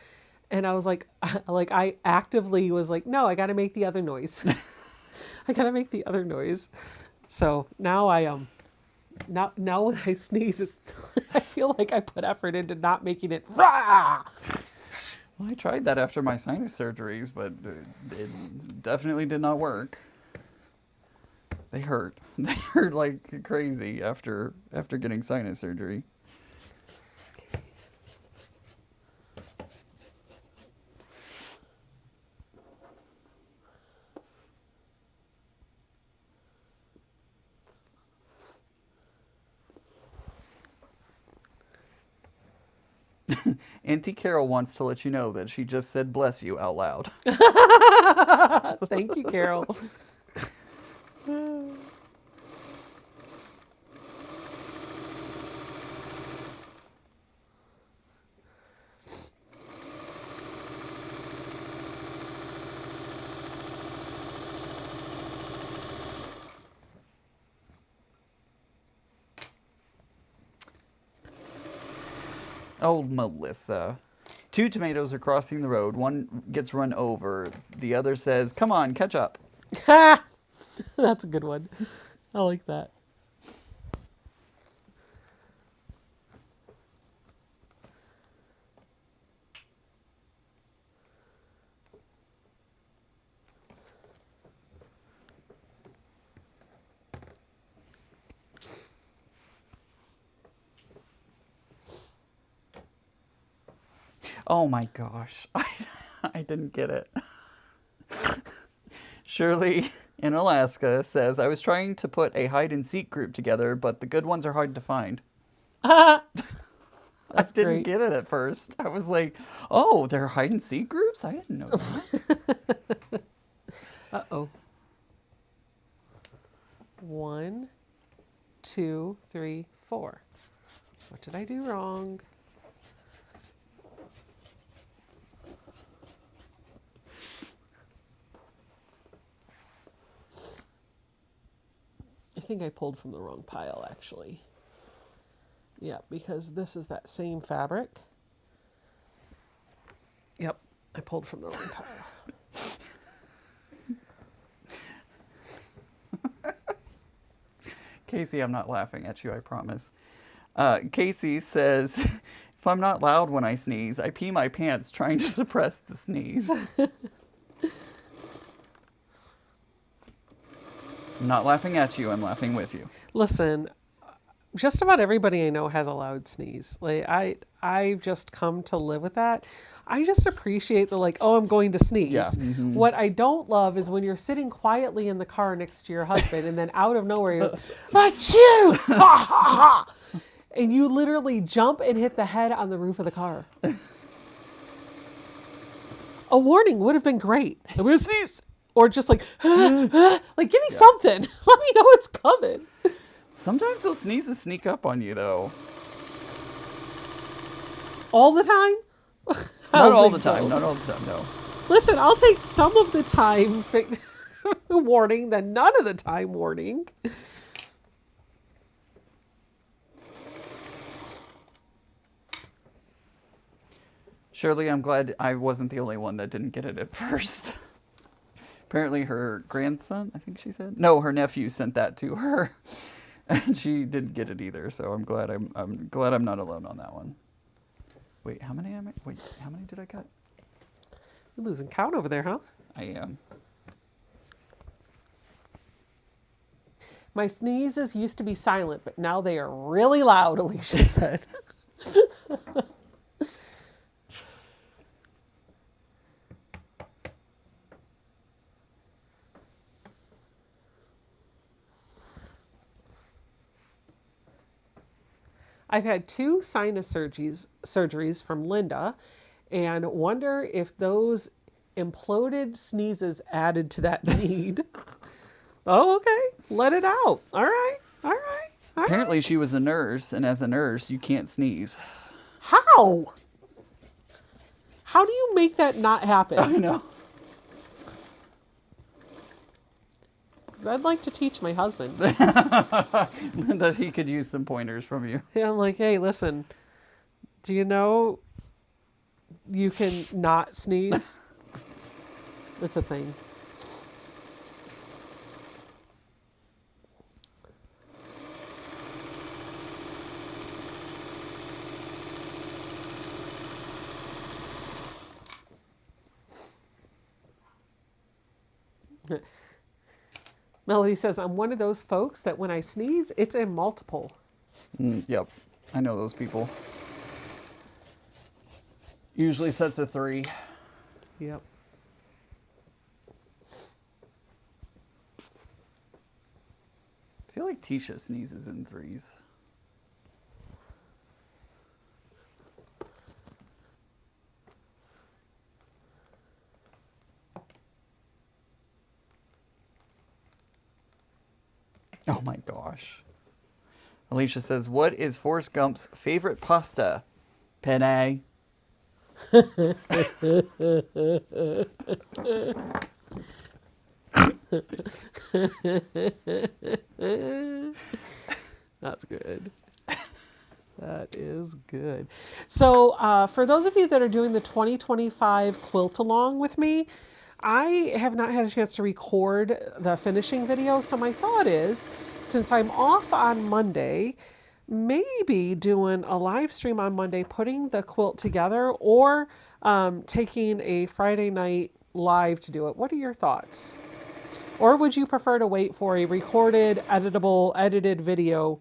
And I was like I actively was like, no, I got to make the other noise. I got to make the other noise. So now now when I sneeze, I feel like I put effort into not making it rah! Well, I tried that after my sinus surgeries, but it definitely did not work. They hurt. They hurt like crazy after getting sinus surgery. Auntie Carol wants to let you know that she just said bless you out loud. Thank you, Carol. Oh, Melissa. 2 tomatoes are crossing the road. One gets run over. The other says, come on, catch up. That's a good one. I like that. Oh my gosh. I didn't get it. Shirley in Alaska says, I was trying to put a hide and seek group together, but the good ones are hard to find. I didn't great. get it at first. I was like, oh, there are hide and seek groups? I didn't know that. Uh-oh. 1, 2, 3, 4. What did I do wrong? I think I pulled from the wrong pile, actually. Yeah, because this is that same fabric. Yep, I pulled from the wrong pile. Casey, I'm not laughing at you, I promise. Casey says, if I'm not loud when I sneeze, I pee my pants trying to suppress the sneeze. I'm not laughing at you, I'm laughing with you. Listen, just about everybody I know has a loud sneeze. Like I've just come to live with that. I just appreciate the like, oh, I'm going to sneeze. Yeah. Mm-hmm. What I don't love is when you're sitting quietly in the car next to your husband and then out of nowhere he goes, achoo! Ha ha ha! And you literally jump and hit the head on the roof of the car. A warning would have been great. I'm gonna sneeze. Or just like, like give me something. Let me know it's coming. Sometimes those sneezes sneak up on you, though. All the time? Not all the time. Not all the time, no. Listen, I'll take some of the time warning than none of the time warning. Shirley, I'm glad I wasn't the only one that didn't get it at first. Apparently her grandson, I think she said. No, her nephew sent that to her. And she didn't get it either, so I'm glad I'm not alone on that one. Wait, how many did I cut? You're losing count over there, huh? I am. My sneezes used to be silent, but now they are really loud, Alicia said. I've had 2 sinus surgeries from Linda and wonder if those imploded sneezes added to that need. Oh, okay. Let it out. All right. All right. All right. Apparently she was a nurse, and as a nurse, you can't sneeze. How? How do you make that not happen? I know. 'Cause I'd like to teach my husband. That he could use some pointers from you. Yeah, I'm like, hey, listen, do you know you can not sneeze? It's a thing. Melody says, I'm one of those folks that when I sneeze, it's in multiple. Yep. I know those people. Usually sets of 3. Yep. I feel like Tisha sneezes in 3s. Oh my gosh. Alicia says, what is Forrest Gump's favorite pasta? Penne. That's good. That is good. So for those of you that are doing the 2025 quilt along with me, I have not had a chance to record the finishing video. So my thought is, since I'm off on Monday, maybe doing a live stream on Monday, putting the quilt together, or taking a Friday night live to do it. What are your thoughts? Or would you prefer to wait for a recorded, editable, edited video?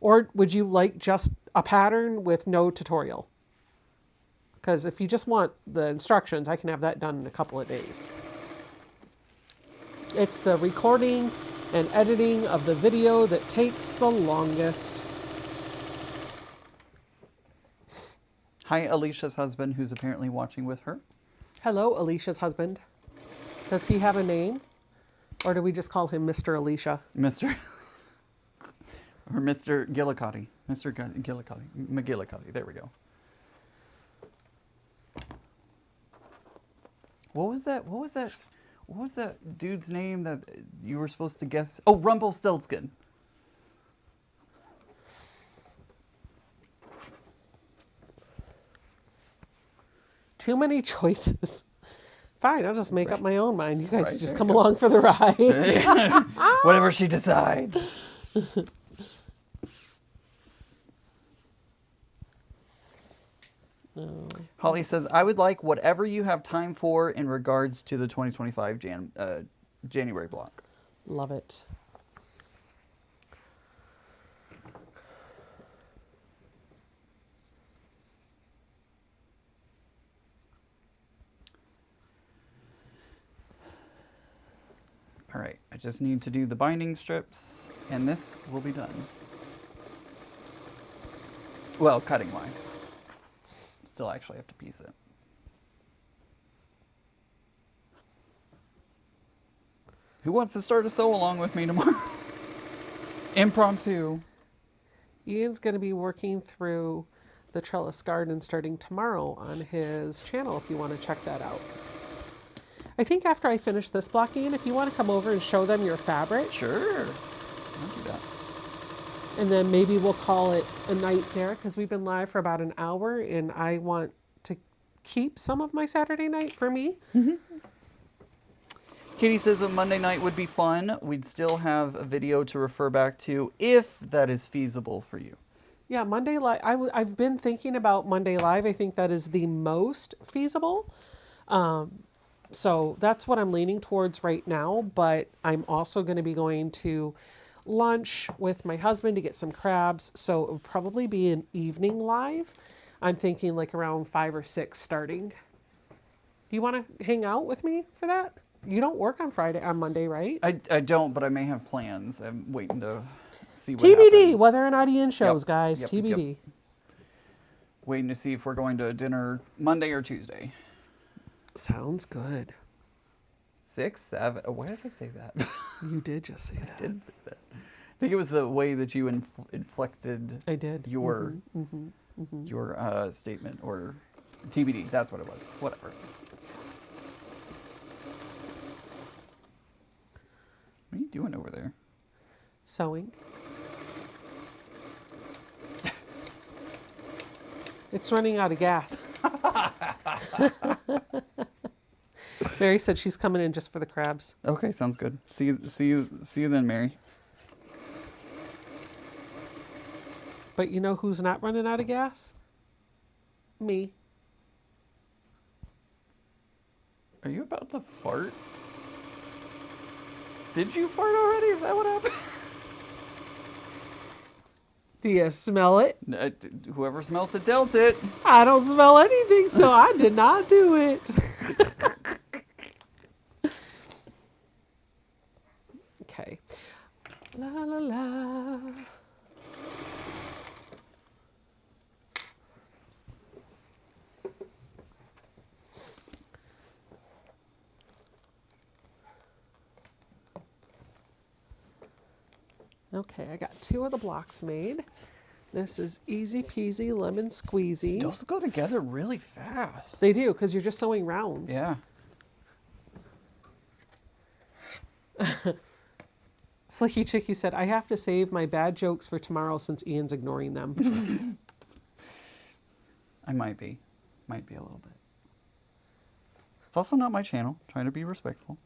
Or would you like just a pattern with no tutorial? Because if you just want the instructions, I can have that done in a couple of days. It's the recording and editing of the video that takes the longest. Hi, Alicia's husband, who's apparently watching with her. Hello, Alicia's husband. Does he have a name? Or do we just call him Mr. Alicia? Mr. or Mr. Gillicotty. Mr. Gillicotty. McGillicotty. There we go. What was that? What was that dude's name that you were supposed to guess? Oh, Rumpelstiltskin. Too many choices. Fine, I'll just make up my own mind. You guys Right, just there come you go. along for the ride. Whatever she decides. No. Holly says, I would like whatever you have time for in regards to the 2025 January block. Love it. All right, I just need to do the binding strips, and this will be done. Well, cutting wise. Still actually have to piece it. Who wants to start a sew along with me tomorrow? Impromptu. Ian's going to be working through the trellis garden starting tomorrow on his channel if you want to check that out. I think after I finish this block, Ian, if you want to come over and show them your fabric. Sure. I'll do that. And then maybe we'll call it a night there because we've been live for about an hour and I want to keep some of my Saturday night for me. Katie says a Monday night would be fun. We'd still have a video to refer back to if that is feasible for you. Yeah, Monday Live. I've been thinking about Monday Live. I think that is the most feasible. So that's what I'm leaning towards right now, but I'm also going to be going to lunch with my husband to get some crabs, so it would probably be an evening live. I'm thinking like around 5 or 6 starting. Do you want to hang out with me for that? You don't work on Monday, right? I don't, but I may have plans. I'm waiting to see what TBD, happens. whether or not Ian shows, Yep, guys. yep, TBD. yep. Waiting to see if we're going to dinner Monday or Tuesday. Sounds good. 6, 7. Oh, why did I say that? You did just say that. I did say that. I think it was the way that you inflected I did. your your statement, or TBD. That's what it was. Whatever. What are you doing over there? Sewing. It's running out of gas. Mary said she's coming in just for the crabs. Okay, sounds good. See you then, Mary. But you know who's not running out of gas? Me. Are you about to fart? Did you fart already? Is that what happened? Do you smell it? Whoever smelt it dealt it. I don't smell anything, so I did not do it. Okay. La la la. Okay, I got 2 of the blocks made. This is easy peasy lemon squeezy. Those go together really fast. They do, because you're just sewing rounds. Yeah. Flicky Chicky said, I have to save my bad jokes for tomorrow since Ian's ignoring them. I might be. Might be a little bit. It's also not my channel. I'm trying to be respectful.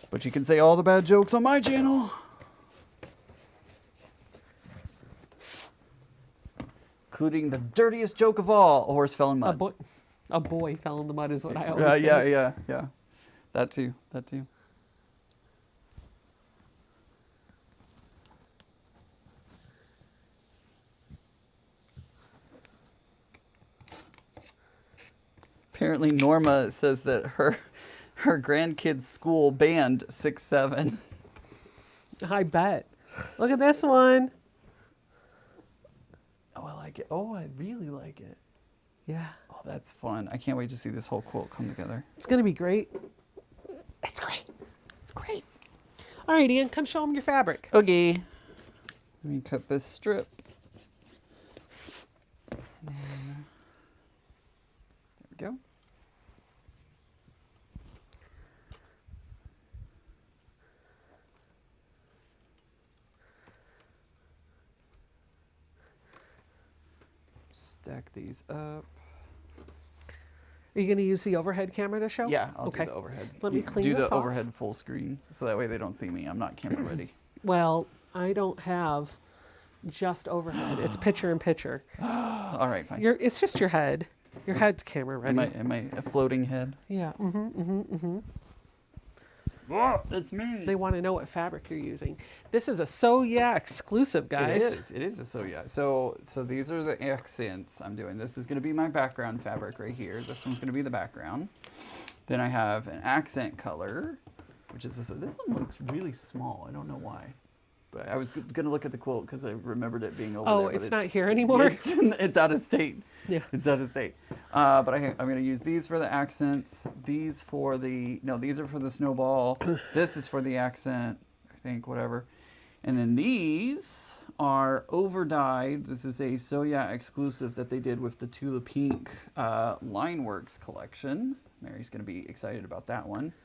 But you can say all the bad jokes on my channel. Including the dirtiest joke of all, a horse fell in mud. A boy fell in the mud is what I always say. Yeah. That too. Apparently Norma says that her grandkids' school banned 6-7. I bet. Look at this one. Oh, I like it. Oh, I really like it. Yeah. Oh, that's fun. I can't wait to see this whole quilt come together. It's going to be great. It's great. It's great. All right, Ian, come show them your fabric. Okay. Let me cut this strip. And then, there we go. Stack these up. Are you going to use the overhead camera to show? Yeah, I'll Okay. do the overhead. Let me You clean do this the off. overhead full screen, so that way they don't see me. I'm not camera ready. Well, I don't have just overhead. It's picture in picture. All right, fine. It's just your head. Your head's camera ready. Am I a floating head? Yeah. Oh, that's me. They want to know what fabric you're using. This is a So Yeah exclusive, guys. It is a so yeah. So these are the accents I'm doing. This is going to be my background fabric right here. This one's going to be the background. Then I have an accent color, which is this. This one looks really small. I don't know why. But I was going to look at the quilt because I remembered it being over there. Oh, but it's not here anymore? It's out of state. Yeah. It's out of state. But I'm going to use these for the accents. These for the, no, these are for the snowball. This is for the accent, I think, whatever. And then these are over dyed. This is a So Yeah exclusive that they did with the Tula Pink Lineworks collection. Mary's going to be excited about that one.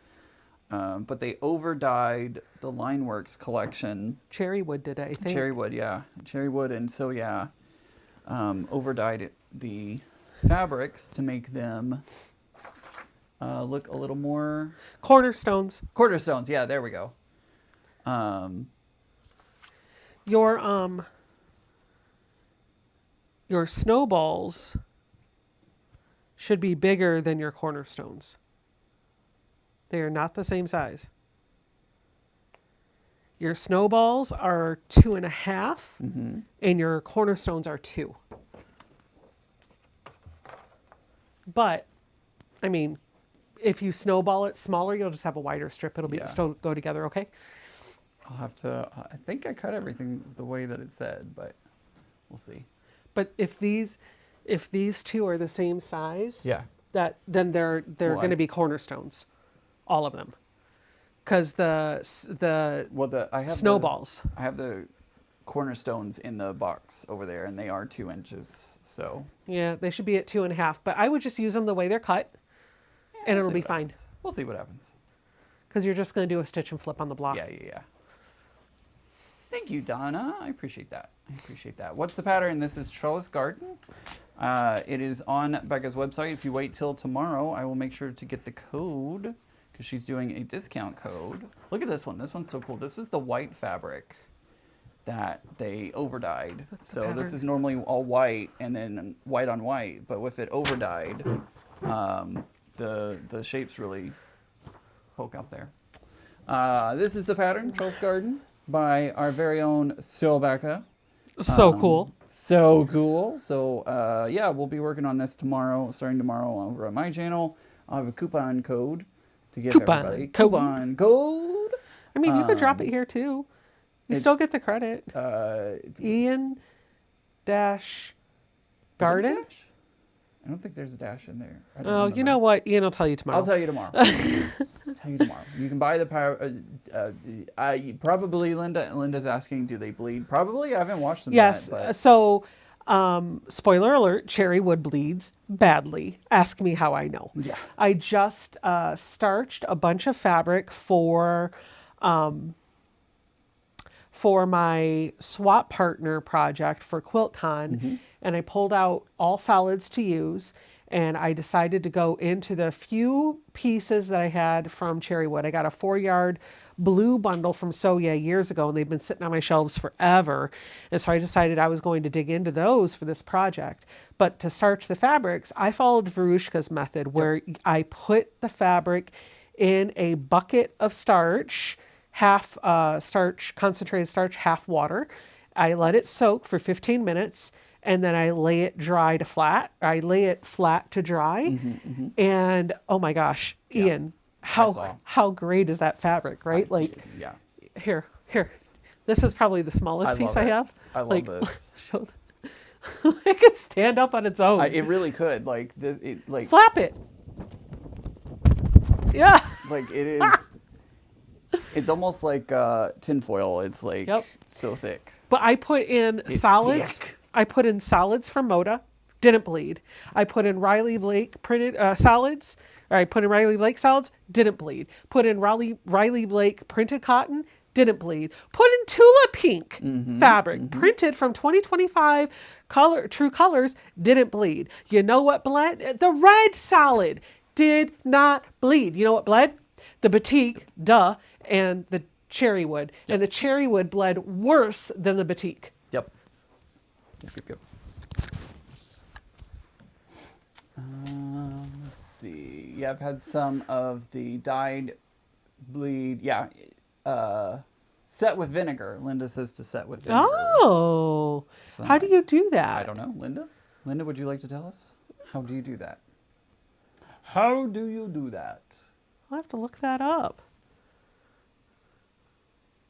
But they over dyed the Lineworks collection. Cherrywood did it, I think. Cherrywood, yeah. Cherrywood and So Yeah over dyed the fabrics to make them look a little more... Cornerstones. Cornerstones, yeah, there we go. Your your snowballs should be bigger than your cornerstones. They are not the same size. Your snowballs are 2.5, and your cornerstones are 2. But, I mean, if you snowball it smaller, you'll just have a wider strip. It'll still go together, okay? I'll have to, I think I cut everything the way that it said, but we'll see. But if these two are the same size, Yeah. then they're going to be cornerstones, all of them. Because I have snowballs. I have the cornerstones in the box over there, and they are 2 inches. So yeah, they should be at 2.5. But I would just use them the way they're cut, and it'll be fine. We'll see what happens. Because you're just going to do a stitch and flip on the block. Yeah. Thank you, Donna. I appreciate that. What's the pattern? This is Trellis Garden. It is on Becca's website. If you wait till tomorrow, I will make sure to get the code, because she's doing a discount code. Look at this one. This one's so cool. This is the white fabric that they overdyed. So this is normally all white and then white on white, but with it overdyed, the shapes really poke out there. This is the pattern, Trellis Garden, by our very own Becca. So cool. So cool. So yeah, we'll be working on this starting tomorrow over on my channel. I'll have a coupon code to give everybody. Coupon code. I mean, you could drop it here too. You still get the credit. Ian dash Garden. I don't think there's a dash in there. Oh, you know what? Ian will tell you tomorrow. I'll tell you tomorrow. You can buy the power. Probably Linda's asking, do they bleed? Probably. I haven't watched them yet. But... So, spoiler alert, cherry wood bleeds badly. Ask me how I know. Yeah. I just starched a bunch of fabric for my swap partner project for QuiltCon, and I pulled out all solids to use, and I decided to go into the few pieces that I had from cherry wood. I got a 4-yard blue bundle from Soya years ago, and they've been sitting on my shelves forever, and so I decided I was going to dig into those for this project. But to starch the fabrics, I followed Verushka's method, where I put the fabric in a bucket of starch, half starch, concentrated starch, half water. I let it soak for 15 minutes, and then I lay it flat to dry. And oh my gosh, Ian, how great is that fabric, right? Yeah. Here. This is probably the smallest piece I have. I love this. It could stand up on its own. It really could. Flap it. Yeah. Like it is. It's almost like tinfoil. It's like so thick. But I put in solids. Thick. I put in solids from Moda, didn't bleed. I put in Riley Blake printed solids. Or I put in Riley Blake solids, didn't bleed. Put in Riley Blake printed cotton, didn't bleed. Put in Tula Pink fabric, printed from 2025 True Colors, didn't bleed. You know what bled? The red solid did not bleed. You know what bled? The batik, duh, and the cherry wood. And the cherry wood bled worse than the batik. Yep. Let's see. Yeah, I've had some of the dyed bleed. Yeah. Set with vinegar. Linda says to set with vinegar. Oh. So how do you do that? I don't know. Linda, would you like to tell us? How do you do that? I'll have to look that up.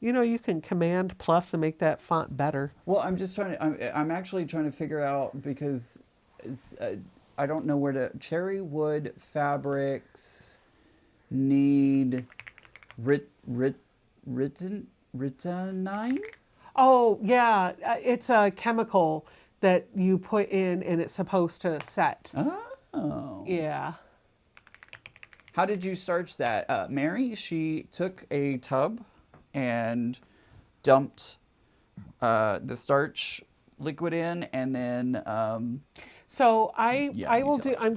You know, you can Command plus and make that font better. Well, I'm just trying to, I'm actually trying to figure out, because it's, I don't know where to, cherry wood fabrics need ritinine? Oh, yeah. It's a chemical that you put in and it's supposed to set. Oh. Yeah. How did you starch that? Mary, she took a tub and dumped the starch liquid in, and then so I'm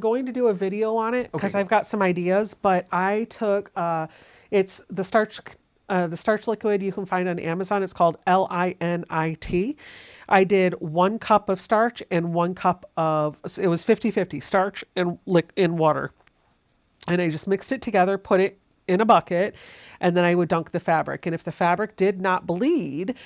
going to do a video on it because I've got some ideas, but I took it's the starch The starch liquid you can find on Amazon. It's called Linit. I did 1 cup of starch and 1 cup of, it was 50-50 starch and in water. And I just mixed it together, put it in a bucket, and then I would dunk the fabric. And if the fabric did not bleed,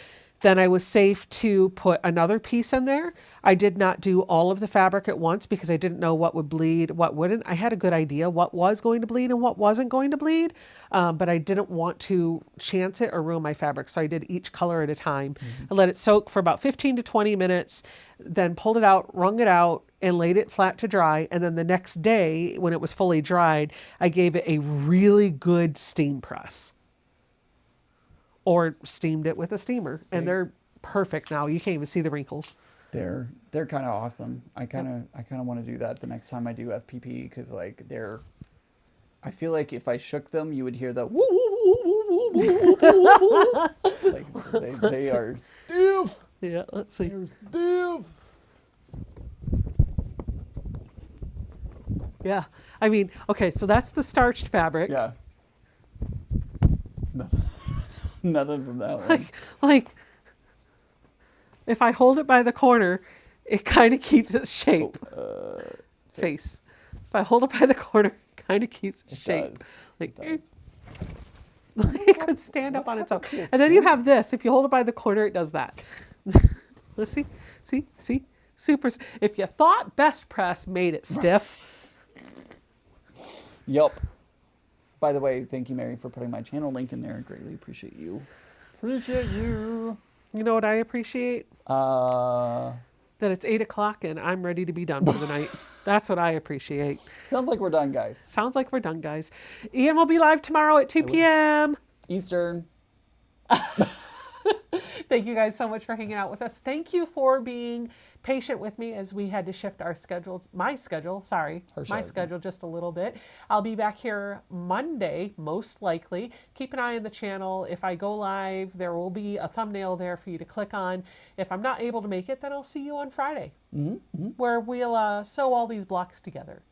then I was safe to put another piece in there. I did not do all of the fabric at once because I didn't know what would bleed, what wouldn't. I had a good idea what was going to bleed and what wasn't going to bleed, but I didn't want to chance it or ruin my fabric. So I did each color at a time. I let it soak for about 15 to 20 minutes, then pulled it out, wrung it out, and laid it flat to dry. And then the next day, when it was fully dried, I gave it a really good steam press. Or steamed it with a steamer, and they're perfect now. You can't even see the wrinkles. They're kind of awesome. I kind of want to do that the next time I do FPP because like I feel like if I shook them, you would hear the woo woo woo woo woo woo woo. Like they are stiff. Yeah, let's see. They're stiff. Yeah, I mean, okay, so that's the starched fabric. Yeah. Nothing from that one. Like, if I hold it by the corner, it kind of keeps its shape. Face. If I hold it by the corner, it kind of keeps its shape. Does. Like, It does. it could stand up on its own. And then you have this. If you hold it by the corner, it does that. Let's see. See? Super. If you thought Best Press made it stiff. Yup. By the way, thank you, Mary, for putting my channel link in there. I greatly appreciate you. Appreciate you. You know what I appreciate? That it's 8 o'clock and I'm ready to be done for the night. That's what I appreciate. Sounds like we're done, guys. Sounds like we're done, guys. Ian will be live tomorrow at 2 p.m. Eastern. Thank you guys so much for hanging out with us. Thank you for being patient with me as we had to shift our schedule, my schedule just a little bit. I'll be back here Monday, most likely. Keep an eye on the channel. If I go live, there will be a thumbnail there for you to click on. If I'm not able to make it, then I'll see you on Friday, where we'll sew all these blocks together.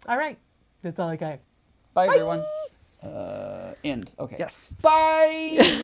All right. That's all I got. Bye, everyone. End. Okay. Yes. Bye.